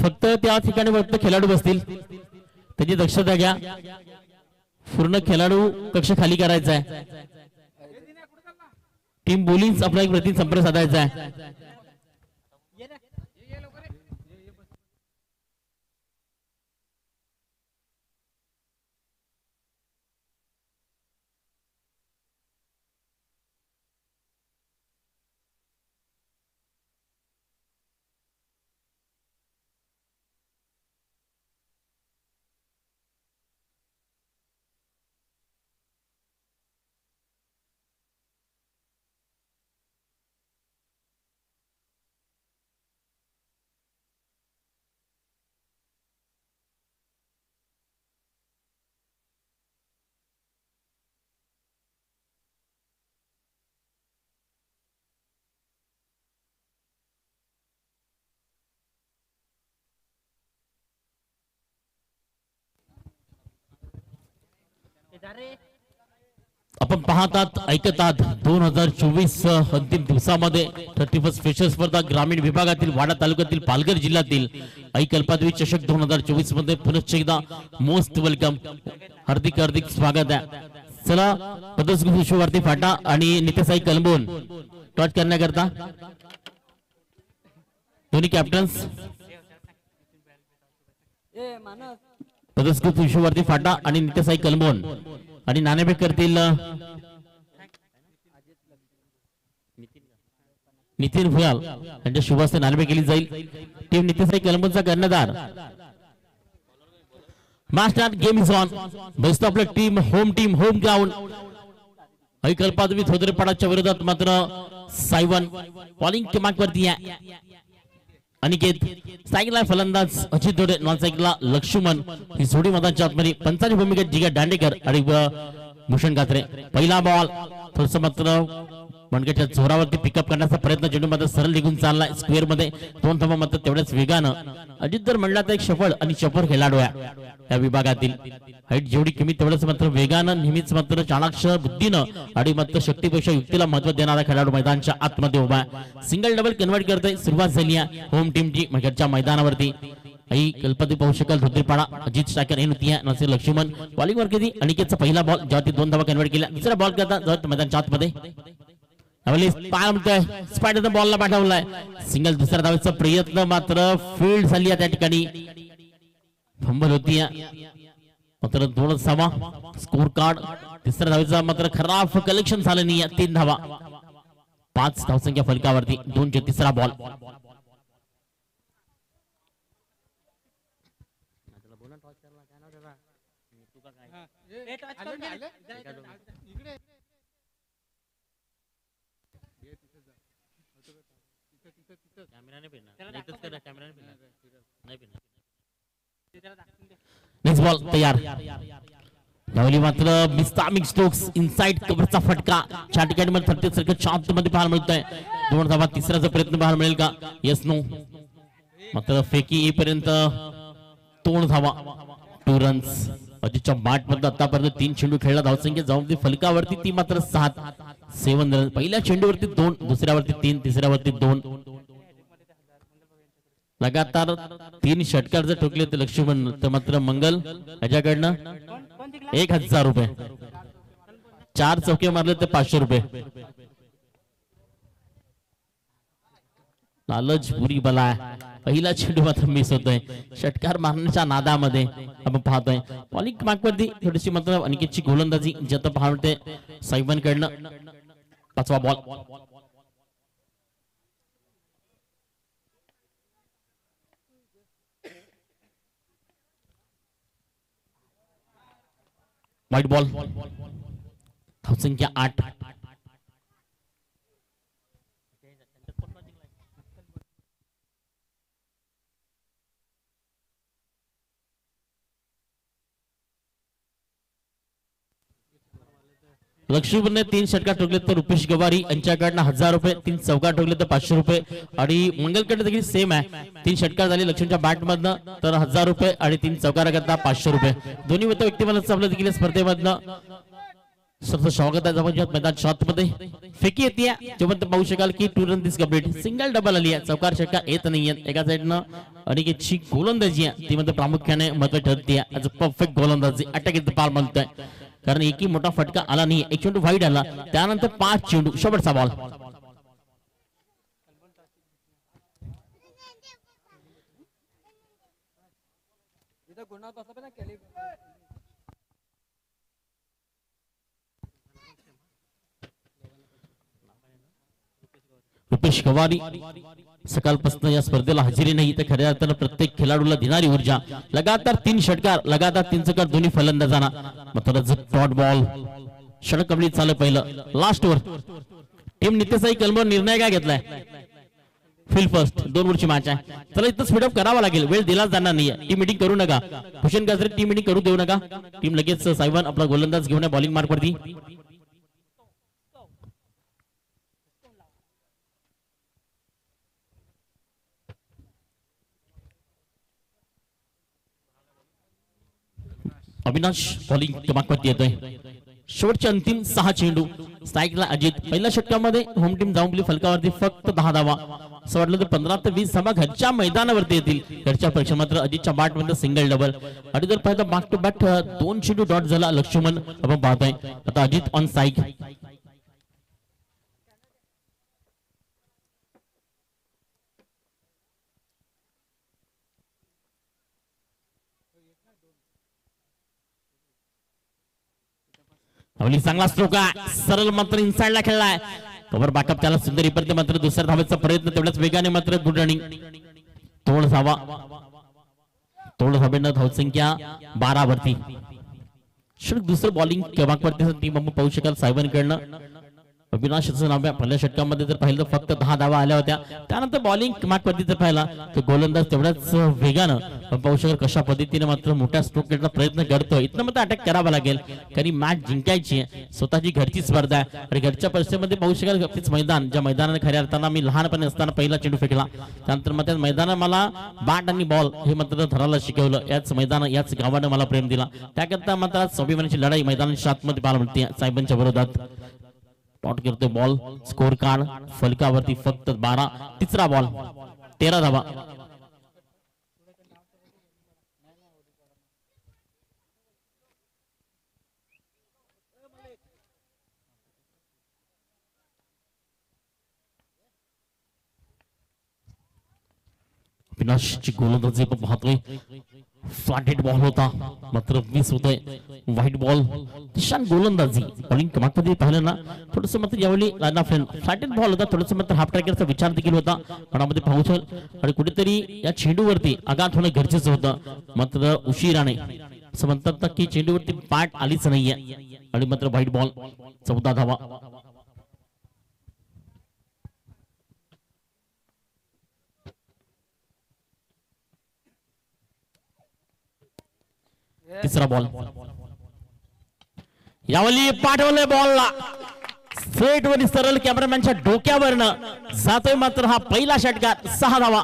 फक्त त्या ठिकाणी फक्त खेळाडू बसतील, त्याची दक्षता घ्या. पूर्ण खेळाडू कक्ष खाली करायचा आहे. टीम बोलिंग आपला एक प्रति संपर्क साधायचा आहे. आपण पाहतात ऐकतात 2024 अंतिम दिवसामध्ये 31 स्पेशल स्पर्धा ग्रामीण विभागातील वाडा तालुक्यातील पालघर जिल्ह्यातील ऐकल्पाद्वी चषक 2024 मध्ये पुनश्च एकदा मोस्ट वेलकम, हार्दिक हार्दिक स्वागत आहे. चला पदस्कृत विश्वभारती फाटा आणि नित्यसाई कलंबोन टॉच करण्याकरता दोन्ही कॅप्टन्स पदस्कृत विश्वभारती फाटा आणि नित्यसाई कलंबोन आणि नाणेफेक करतील नितीन भुयाल यांच्या शुभ हस्ते नाणेफेक केली जाईल. टीम नित्यसाई कलंबोनचा कर्णधार. Master game is on. बसतो आपलं टीम होम ग्राउंड ऐकल्पाद्वी थोदरेपाडाच्या विरोधात मात्र सायवन बॉलिंग क्रमांक वरती आहे. अनिकेत सायकलला फलंदाज अजित दोडे, नॉन सायकलला लक्ष्मण. ही जोडी मतांच्या आतमध्ये पंचाची भूमिका जिगा दांडेकर आणि भूषण कात्रे. पहिला बॉल थोडस मात्र मणक्याच्या जोरावरती पिकअप करण्याचा प्रयत्न, चेंडू मात्र सरळ निघून चाललाय स्क्वेअर मध्ये. दोन धावा मात्र तेवढ्याच वेगानं. अजित जर म्हणला तर एक सफळ आणि चपर खेळाडू आहे या विभागातील. हाईट जेवढी कमी तेवढंच मात्र वेगानं, नेहमीच मात्र चाणाक्ष बुद्धीनं आणि मात्र शक्तीपेक्षा युक्तीला महत्व देणारा खेळाडू मैदानाच्या आतमध्ये उभा आहे. सिंगल डबल कन्वर्ट करतोय. सुरुवात झाली आहे होम टीमची मॅचच्या मैदानावरती. आई कल्पती पाहू शकाल धोत्रीपाडा अजित स्ट्रायकर हे नव्हती नसेल लक्ष्मण बॉलिंग वर केली. अनिकेतचा पहिला बॉल जेव्हा ती दोन धावा कन्वर्ट केल्या. दुसरा बॉल करता मैदानाच्या आतमध्ये स्पायडर बॉलला पाठवलाय. सिंगल दुसऱ्या धावेचा प्रयत्न मात्र फील्ड झाली आहे त्या ठिकाणी. फंबल होती मात्र 2 धावा स्कोर कार्ड. तिसऱ्या धावेचा मात्र खराब कलेक्शन झालं नाही. 3 धावा 5 धावसंख्या फलकावरती. 2 तिसरा बॉल. नेक्स्ट बॉल तयार. धावली मात्र मिस्तामिक स्टोक्स इनसाइड कव्हरचा फटका त्या ठिकाणी मला 30 सेकंद शांत मध्ये पाहायला मिळतोय. 2 धावा तिसऱ्याचा प्रयत्न पाहायला मिळेल का? Yes no. मात्र फेकी येईपर्यंत 2 धावा 2 रन्स. अजितच्या बॅट मध्ये आतापर्यंत 3 चेंडू खेळला. धावसंख्या जाऊन फलकावरती ती मात्र 7 रन. पहिल्या चेंडूवरती 2, दुसऱ्यावरती 3, तिसऱ्यावरती 2. लगातार 3 षटकार जर ठोकले तर लक्ष्मण तर मात्र मंगल याच्याकडनं 1000 रुपये. 4 चौके मारले तर 500 रुपये. लालच बुरी बला आहे. पहिला चेंडू मात्र मिस होतोय षटकार मारण्याच्या नादामध्ये. आपण पाहतोय बॉलिंग मार्कवरती थोडीशी मात्र अनिकेतची गोलंदाजी जत पाहते सायबन कडनं. 5वा बॉल. White ball. धावसंख्या 8. लक्ष्मीने 3 षटकार ठोकले तर रुपेश गवारी यांच्याकडनं 1000 रुपये. 3 चौकार ठोकले तर 500 रुपये. आणि मंगलकडे देखील सेम आहे. 3 षटकार झाले लक्ष्मीच्या बॅट मधनं तर 1000 रुपये आणि 3 चौकार करता 500 रुपये. दोन्ही व्यक्तिमत्वाचं आपलं देखील स्पर्धेमधनं सरचं स्वागत आहे. जबरदस्त मैदान शॉट मध्ये फेकी येते जेव्हा पाहू शकाल की 2 रन दिस कंप्लीट. सिंगल डबल आली आहे. चौकार षटकार येत नाहीये. एका साईडनं अनिकेतची गोलंदाजी आहे ती मध्ये प्रामुख्याने महत्त्वाची ठरते आज परफेक्ट गोलंदाजी अटॅक इथ पार म्हणतोय कारण एकही मोठा फटका आला नाही एक चेंडू वाईट आला त्यानंतर 5 चेंडू शेवटचा बॉल रुपेश गवारी सकाळपासून या स्पर्धेला हजेरी नाही तर खऱ्या अर्थानं प्रत्येक खेळाडूला देणारी ऊर्जा लगातार 3 षटकार लगातार 3 चकार दोन्ही फलंदाजांना मात्र डॉट बॉल षटक कबली चालू पहिलं लास्ट ओव्हर टीम नित्यसाई कलमर निर्णय काय घेतलाय फील्ड फर्स्ट 2 ओव्हरची मॅच आहे चला इथं स्पीडअप करावा लागेल वेळ दिला जाणार नाही टीम मीटिंग करू नका भूषण गाजरे टीम मीटिंग करू देऊ नका टीम लगेच सायवन आपला गोलंदाज घेऊन बॉलिंग मार्क वरती अविनाश बॉलिंग क्रमांकावरती येतोय शेवटचे अंतिम 6 चेंडू स्ट्राईकला अजित पहिल्या षटकामध्ये होम टीम जाऊन फलकावरती फक्त 10 धावा असं वाटलं तर 15 ते 20 धावा घरच्या मैदानावरती येतील घरच्या परीक्षा मात्र अजितच्या बॅट मध्ये सिंगल डबल आणि जर पाहिजे बॅक टू बॅक 2 चेंडू डॉट झाला लक्ष्मण आपण पाहतोय आता अजित ऑन स्ट्राईक चांगला स्ट्रोक आहे सरळ मात्र इनसाइडला खेळलाय कव्हर बॅकअप त्याला सुंदर परत मात्र दुसऱ्या धावेचा प्रयत्न तेवढ्याच वेगाने मात्र गुड रनिंग तोड धावेनं धावसंख्या 12 वरती दुसरं बॉलिंग क्रमांकावरती टीम पाहू शकाल साहेबांकडनं अविनाशचं नाव आहे पहिल्या षटकामध्ये जर पाहिलं फक्त 10 धावा आल्या होत्या त्यानंतर बॉलिंग क्रमांकावरती जर पाहिला तर गोलंदाज तेवढ्याच वेगानं पाहू शकाल कशा पद्धतीने मात्र मोठ्या स्ट्रोक घेण्याचा प्रयत्न करतोय इथनं मात्र अटॅक करावा लागेल कारण मॅच जिंकायची आहे स्वतःची घरची स्पर्धा आहे आणि घरच्या परिस्थितीमध्ये पाहू शकाल तेच मैदान ज्या मैदानाने खऱ्या अर्थानं मी लहानपणी असताना पहिला चेंडू फेकला त्यानंतर मग त्या मैदानात मला बॅट आणि बॉल हे मात्र धरायला शिकवलं याच मैदान याच गावानं मला प्रेम दिला त्याकरता मात्र स्वाभिमानाची लढाई मैदानाच्या आतमध्ये पाहायला मिळते साहेबांच्या विरोधात टॉट करतोय बॉल स्कोर कार्ड फलकावरती फक्त 12 तिसरा बॉल 13 धावा अविनाशची गोलंदाजी आपण पाहतोय फ्लॅटेड बॉल होता मात्र मिस होतोय व्हाईट बॉल छान गोलंदाजी बॉलिंग क्रमांकावरती पाहिलं ना थोडंसं मात्र यावेळी फ्लॅटेड बॉल होता थोडंसं मात्र हाफ ट्रॅकरचा विचार देखील होता मनामध्ये पाहू शकल आणि कुठेतरी या चेंडूवरती आघात होणं गरजेचं होतं मात्र उशिराने असं म्हणतात की चेंडूवरती बॅट आलीच नाहीये आणि मात्र व्हाईट बॉल 14 धावा तिसरा बॉल यावली पाठवले बॉलला स्ट्रेट वरी सरळ कॅमेरामॅनच्या डोक्यावरनं जातोय मात्र हा पहिला षटकार 6 धावा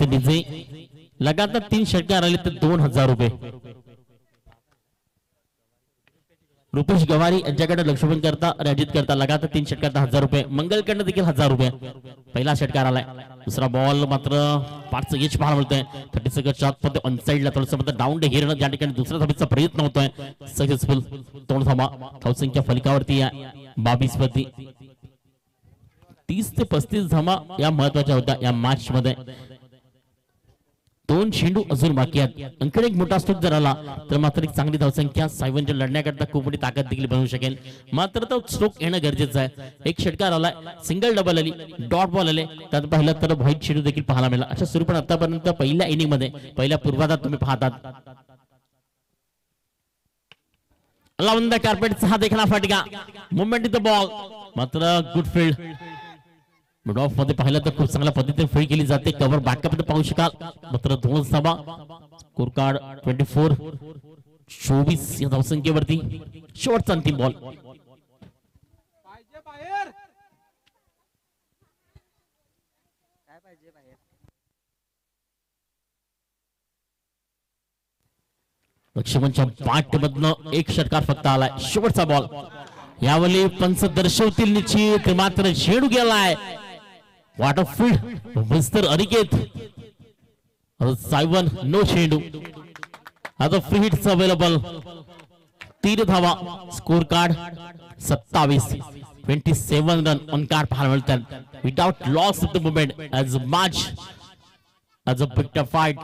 डीजे लगातार 3 षटकार आले तर 2000 रुपये रुपेश गवारी यांच्याकडे लक्ष्मण करता अजित करता लगातार 3 षटकार 1000 रुपये मंगलकडनं देखील 1000 रुपये पहिला षटकार आलाय दुसरा बॉल मात्र 5 एच पाहायला मिळतोय 30 सेकंडच्या आतमध्ये ऑनसाइडला थोडंसं मात्र डाऊन डे घेणं ज्या ठिकाणी दुसऱ्या धावेचा प्रयत्न होतोय सक्सेसफुल तोड धावा धावसंख्या फलकावरती आहे 22 वरती 30 ते 35 धावा या महत्वाच्या होत्या या मॅच मध्ये 2 चेंडू अजून बाकी आहेत अंकडे एक मोठा स्ट्रोक जर आला तर मात्र एक चांगली धावसंख्या साहेबांच्या लढण्याकरता खूप मोठी ताकद देखील बनवू शकेल मात्र तो स्ट्रोक येणं गरजेचं आहे एक षटकार आलाय सिंगल डबल आली डॉट बॉल आले त्यात पाहिलं तर व्हाईट चेंडू देखील पाहायला मिळाला अशा स्वरूपात आतापर्यंत पहिल्या इनिंग मध्ये पहिल्या पूर्वार्धात तुम्ही पाहतात लावून द कार्पेट हा देखना फटका मुवमेंट द बॉल मात्र गुड फील्ड मिड ऑफ मध्ये पाहिलं तर खूप चांगल्या पद्धतीने फील्ड केली जाते कव्हर बॅकअप मध्ये पाहू शकाल मात्र 2 धावा स्कोर कार्ड 24 या धावसंख्येवरती शेवटचा अंतिम बॉल लक्ष्मणच्या पाठमधनं एक षटकार फक्त आलाय. शेवटचा बॉल यावेळी पंच दर्शवतील निश्चित, मात्र चेंडू गेलाय वॉटरफील्ड मिस्टर अनिकेत सायवन. नो चेंडू. आता फ्री हिट्स अवेलेबल. 3 धावा. Score card 27 run on card पाहायला मिळतात without loss of the moment as match as a big fight.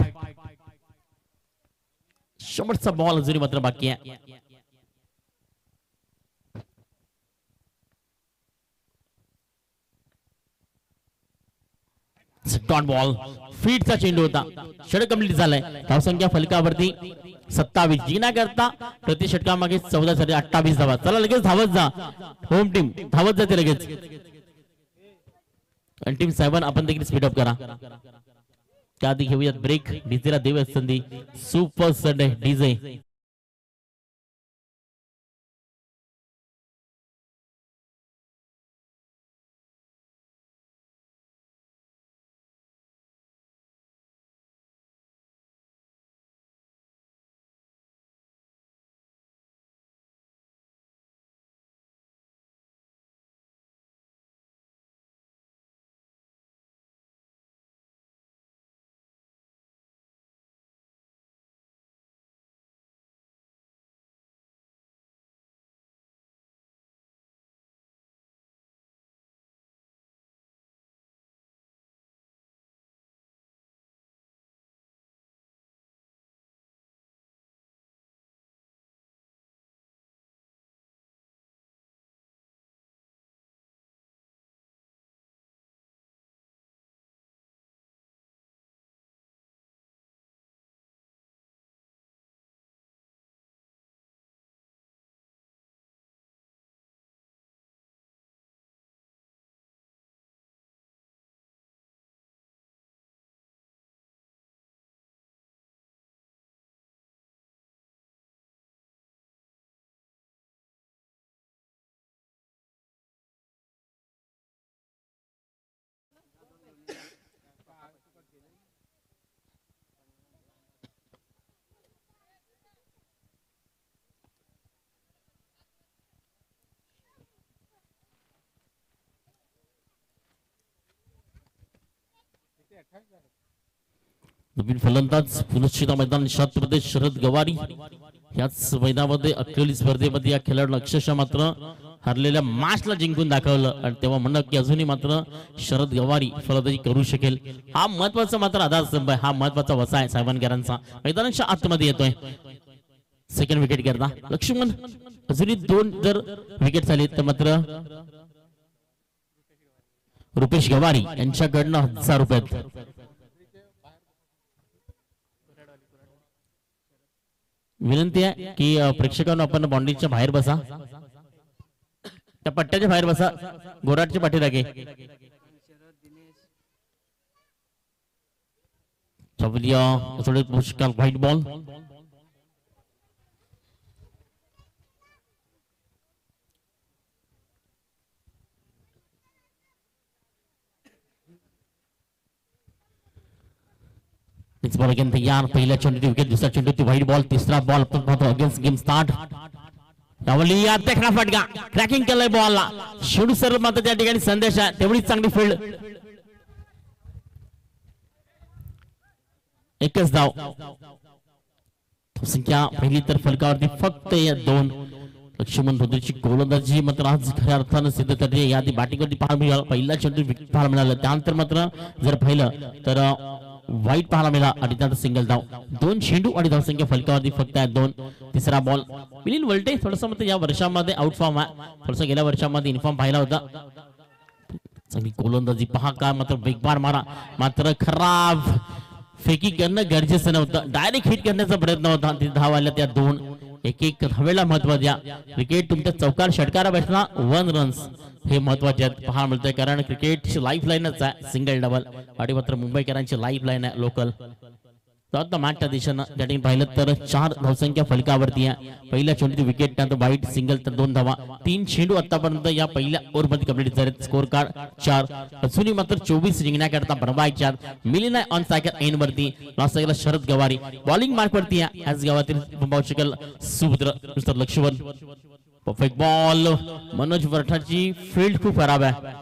शेवटचा बॉल अजूनही मात्र बाकी आहे. Dot ball. फीटचा चेंडू होता. षटक कंप्लीट झालाय. धावसंख्या फलकावरती 27. जिना करता प्रति षटकामागे 14 साठी 28 धावा. चला लगेच धावत जा. होम टीम धावत जाते लगेच. आणि टीम 7 आपण देखील स्पीड अप करा. त्याआधी घेऊयात ब्रेक. डीजेला देऊयात संधी. Super Sunday DJ. नवीन फलंदाज पुनश्चित मैदान छत्रपती शरद गवारी याच मैदानामध्ये अखिल स्पर्धेमध्ये या खेळाडूने अक्षरशः मात्र हरलेल्या मॅचला जिंकून दाखवलं आणि तेव्हा म्हणणं की अजूनही मात्र शरद गवारी फलंदाजी करू शकेल. हा महत्वाचा मात्र आधारस्तंभ आहे. हा महत्वाचा वसा आहे साहेबांकरांचा. मैदानाच्या आतमध्ये येतोय. सेकंड विकेट करता लक्ष्मण. अजूनही 2 जर विकेट झाले तर मात्र रुपेश गवारी यांच्याकडनं 1000 रुपये. विनंती आहे की प्रेक्षकांना आपण बाउंड्रीच्या बाहेर बसा. त्या पट्ट्याच्या बाहेर बसा. गोराटच्या पाठीरागे थोडे पुष्कळ व्हाईट बॉल. तैयार. पहिल्या चेंडूची विकेट. दुसरा चेंडू व्हाईट बॉल. तिसरा बॉल आपण पाहतो. Against game start. फटका क्रॅकिंग केलाय बॉलला. शेडू सर मात्र त्या ठिकाणी संदेश आहे. तेवढीच चांगली फील्ड. एकच धाव. संख्या पहिली तर फलकावरती फक्त या 2. लक्ष्मण धोत्रेची गोलंदाजी मात्र आज खऱ्या अर्थानं सिद्ध ठरली. याआधी बॅटिंगवरती पाहायला मिळालं. पहिला चेंडू विकेट पाहायला मिळालं. त्यानंतर मात्र जर पाहिलं तर वाईट पाहायला मिळाला आणि त्यानंतर सिंगल धाव. 2 चेंडू आणि धावसंख्या फलकावरती फक्त 2. तिसरा बॉल. मिलिंद वलटे थोडस मग या वर्षामध्ये आउट फॉर्म आहे. थोडस गेल्या वर्षामध्ये इन्फॉर्म पाहिला होता. चांगली गोलंदाजी पहा. काय मात्र वेगवान मारा. मात्र खराब फेकी करणं गरजेचं नव्हतं. डायरेक्ट हिट करण्याचा प्रयत्न होता. धाव आल्या त्या 2. एक धावेला महत्व द्या. क्रिकेट तुमच्या चौकार षटकारा बसला 1 रन्स हे महत्वाचे पाहायला मिळतंय. कारण क्रिकेटची लाईफ लाईनच आहे सिंगल डबल. आणि मात्र मुंबईकरांची लाईफ लाईन आहे लोकल. आता मॅचच्या दिशेनं त्या ठिकाणी पाहिलं तर 4 धावसंख्या फलकावरती आहे. पहिल्या चेंडूची विकेट, त्यानंतर वाईट सिंगल, तर 2 धावा. 3 चेंडू आतापर्यंत या पहिल्या ओव्हरमध्ये कंप्लीट झाले. Score card 4. अजूनही मात्र 24 जिंकण्याकरता बनवायच्या. मिलिना ऑन सायकल एंड वरती, लास्ट सायकल शरद गवारी बॉलिंग मार्क वरती आहे. ॲज गावातील पाहू शकेल सुपुत्र mister Laxman. Perfect ball. Manoj वरठाची फील्ड खूप खराब आहे.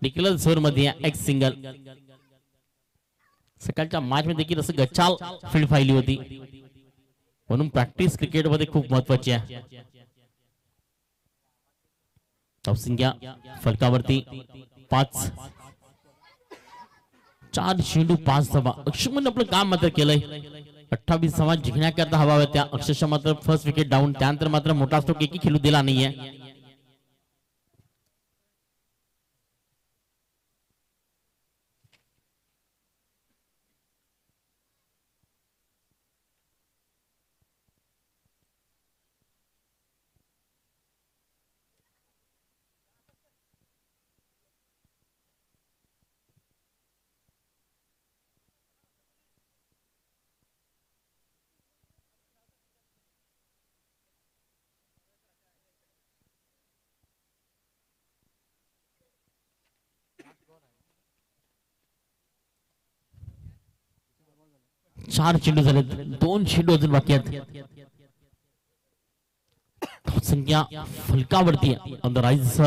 निकलल झोन मध्ये एक सिंगल. सकाळच्या मॅच मध्ये देखील असं गचाल फील्ड पाहिली होती, म्हणून प्रॅक्टिस क्रिकेट मध्ये खूप महत्वाची आहे. धावसंख्या फलकावरती 5. 4 चेंडू 5 धावा. अक्षमन आपलं काम मात्र केलंय. 28 धावा जिंकण्याकरता हवा होत्या. अक्षरशः मात्र फर्स्ट विकेट डाऊन. त्यानंतर मात्र मोठा स्ट्रोक एकही खेळू दिला नाहीये. चार चेंडू झाले, 2 चेंडू अजून बाकी आहेत. संख्या फलकावरती on the rise.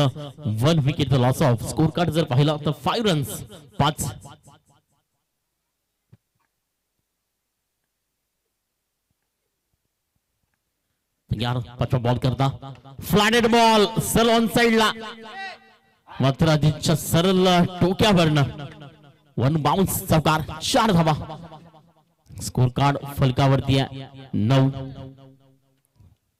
1 wicket the loss of. Scorecard जर पाहिला तर 5 रन्स 5. यार पाचवा बॉल करता फ्लॅटेड बॉल सरळ ऑन साइडला, मात्र आधीच्या सरळ टोक्यावरनं 1 बाउन्स चौकार. 4 धावा. स्कोर कार्ड फलकावरती आहे 9.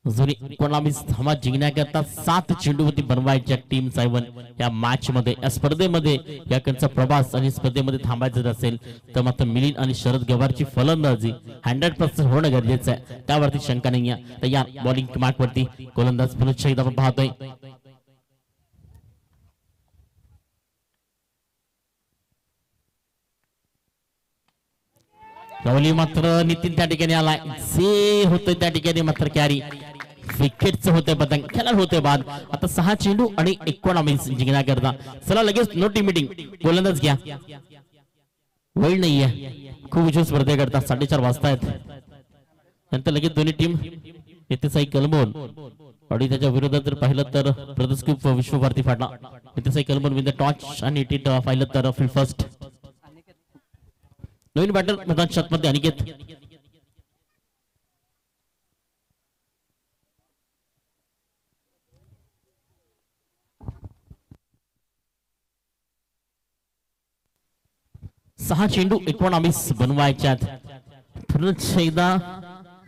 अजून 19 धावा जिंकण्याकरता 7 चेंडूवरती बनवायच्या टीम 7 या मॅच मध्ये. या स्पर्धेमध्ये याकडचा प्रवास आणि स्पर्धेमध्ये थांबायचं असेल तर मात्र मिलिंद आणि शरद गवारची फलंदाजी 100% होणं गरजेचं आहे, त्यावरती शंका नाही आहे. तर या बॉलिंग मार्क वरती गोलंदाज पुन्हा एकदा आपण पाहतोय. राहुली मात्र नितीन त्या ठिकाणी आलाय. जे होतंय त्या ठिकाणी मात्र कॅरी विकेटचं होते पतंग. खेळायला होते बाद. आता 6 चेंडू आणि 19 जिंकण्याकरता. चला लगेच नो टीम मीटिंग. गोलंदाज घ्या, वेळ नाहीये. खूप उशीर स्पर्धेकरता 4:30 वाजतायत. नंतर लगेच दोन्ही टीम नितेसाई कलमोन आणि त्याच्या विरोधात जर पाहिलं तर प्रदर्शक विश्व भारती फाटला. नितेसाई कलमोन विन द टॉच आणि टीट पाहिलं तर फील्ड फर्स्ट. नवीन बॅटर मैदान शॉट मध्ये अनिकेत. सहा चेंडू 19 बनवायच्यात. पुन्हा एकदा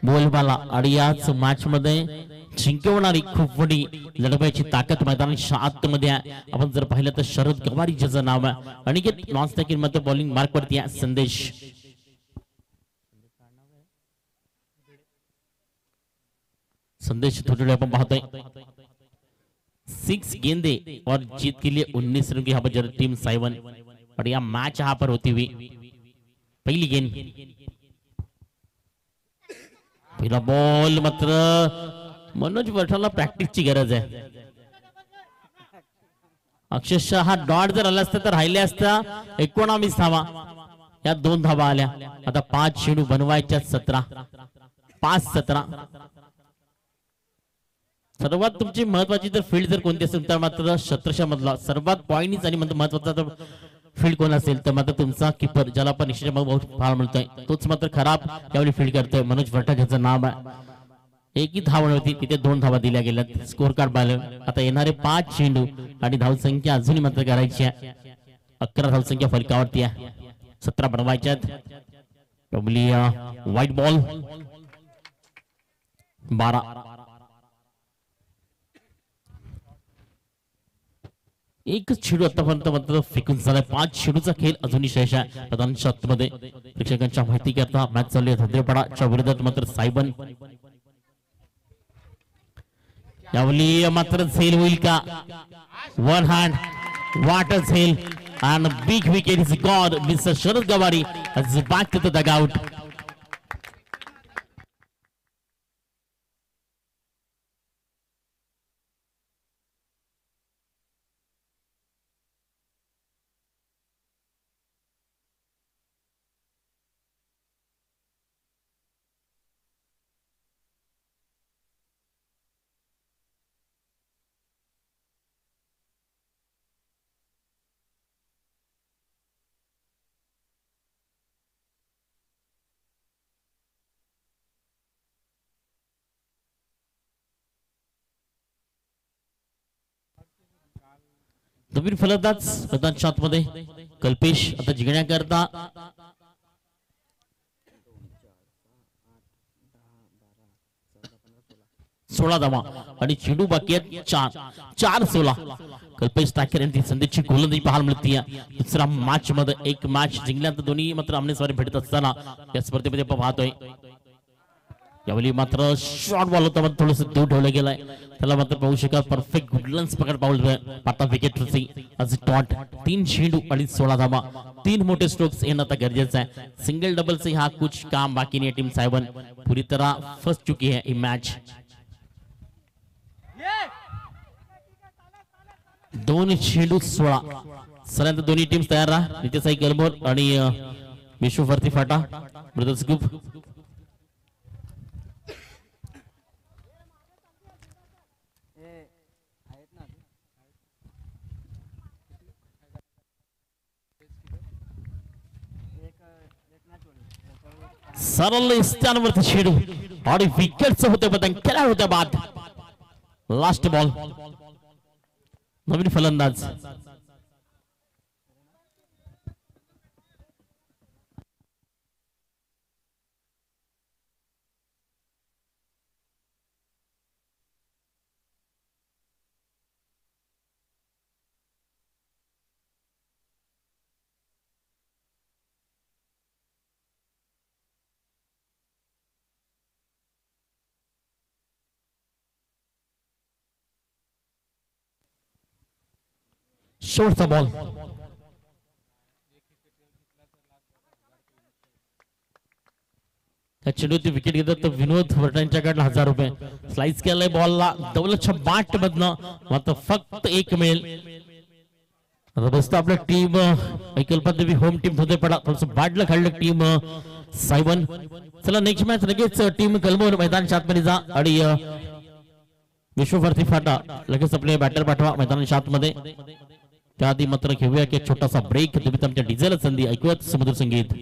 बोलबाला आणि याच मॅच मध्ये जिंकवणारी खूप मोठी लढवायची ताकद मैदानाच्या आतमध्ये आहे. आपण जर पाहिलं तर शरद गवारी ज्याचं नाव आहे. अनिकेत नॉन स्ट्रायकिंग मध्ये बॉलिंग मार्क वरती आहे. संदेश थोड़ी अपन पाहतोय 6 गेंदे और जीत के लिए 19 रन की यहाँ पर टीम 7 और यह मैच यहाँ पर होती हुई पहली गेंद. पहिला बॉल मात्र मनोज वरठाला प्रॅक्टिसची गरज आहे. अक्षरशः हा डॉट जर आला असता तर राहिले असता 19 धावा. या 2 धावा आल्या. आता 5 चेंडू बनवायच्या 17. 5-17. सर्वात तुमची महत्वाची जर फील्ड जर कोणती असेल तर मात्र 17 मधला सर्वात पॉइंट आणि महत्वाचा फील्ड कोण असेल तर मात्र तुमचा किपर, ज्याला आपण निश्चित बहुत फार मिळतोय, तोच मात्र खराब यावेळी फील्ड करतोय. मनोज वरठा ज्याचं नाव आहे. एकही धाव नव्हती, तिथे 2 धावा दिल्या गेल्यात. स्कोर कार्ड पाहिलं. आता येणारे 5 चेंडू आणि धावसंख्या अजूनही मात्र करायची आहे. 11 धावसंख्या फलकावरती आहे. 17 बनवायच्यात. White ball 12. एकच चेंडू आतापर्यंत मात्र फेकून झालाय. 5 चेंडूचा खेळ अजूनही शेष आहे. प्रधान शॉट मध्ये प्रेक्षकांच्या माहिती करता मॅच चालू आहे. धद्रेपाडाच्या विरोधात मात्र 7 यावली मात्र झेल होईल का? 1 हँड what a झेल and big wicket is gone. Mr. Sharad Gawari has back to the dugout. नवीन फलंदाज मैदानाच्या आतमध्ये कल्पेश आता जिंकण्याकरता 16 धावा आणि चेंडू बाकी आहेत 4-16. कल्पेश टाकेर यांची संधीची गोलंदाजी पाहायला मिळते. दुसरा मॅच मध्ये एक मॅच जिंकल्यानंतर दोन्ही मात्र आमनेसामने भेटत असताना या स्पर्धेमध्ये आपण पाहतोय. यावेळी मात्र शॉर्ट बॉल होता थोडस दूर ठेवलं गेलाय. त्याला मात्र पाहू शकाल परफेक्ट गुडलन्स पकड पाऊल पाटा विकेट आज डॉट 3 चेंडू आणि 16 धावा. 3 मोठे स्ट्रोक्स येणं आता गरजेचं आहे. सिंगल डबल से यहाँ कुछ काम बाकी नहीं है. टीम साइवन पूरी तरह फंस चुकी है ये मैच. 2 चेंडू 16. सरांत दोन्ही टीम तयार राहा. नित्य साई गलमोर आणि विश्वभरती फाटा ब्रदर्स ग्रुप. सरळ स्थानावरती चेंडू आणि विकेट होते बदन केला होत्या बाद. लास्ट बॉल नवीन फलंदाज शेवटचा बॉल. चेंडूची विकेट घेतात तर विनोद वरटांच्याकडे 1000 रुपये. स्लाइस केलाय बॉलला दौलतच्या बाट मधनं मात्र फक्त 1 मिळेल. आता बसत आपल्या टीम ऐकल्पदेवी होम टीम मध्ये पडा थोडस बाटलं खाल्लं टीम सायवन. चला नेक्स्ट मॅच लगेच टीम कलमोर मैदानाच्या आतमध्ये जा आणि विश्वभरती फाटा लगेच आपले बॅटर पाठवा मैदानाच्या आतमध्ये. त्याआधी मात्र घेऊया की छोटासा ब्रेक. तुम्ही तुमच्या डिझेल संधी ऐकूयात समुद्र संगीत.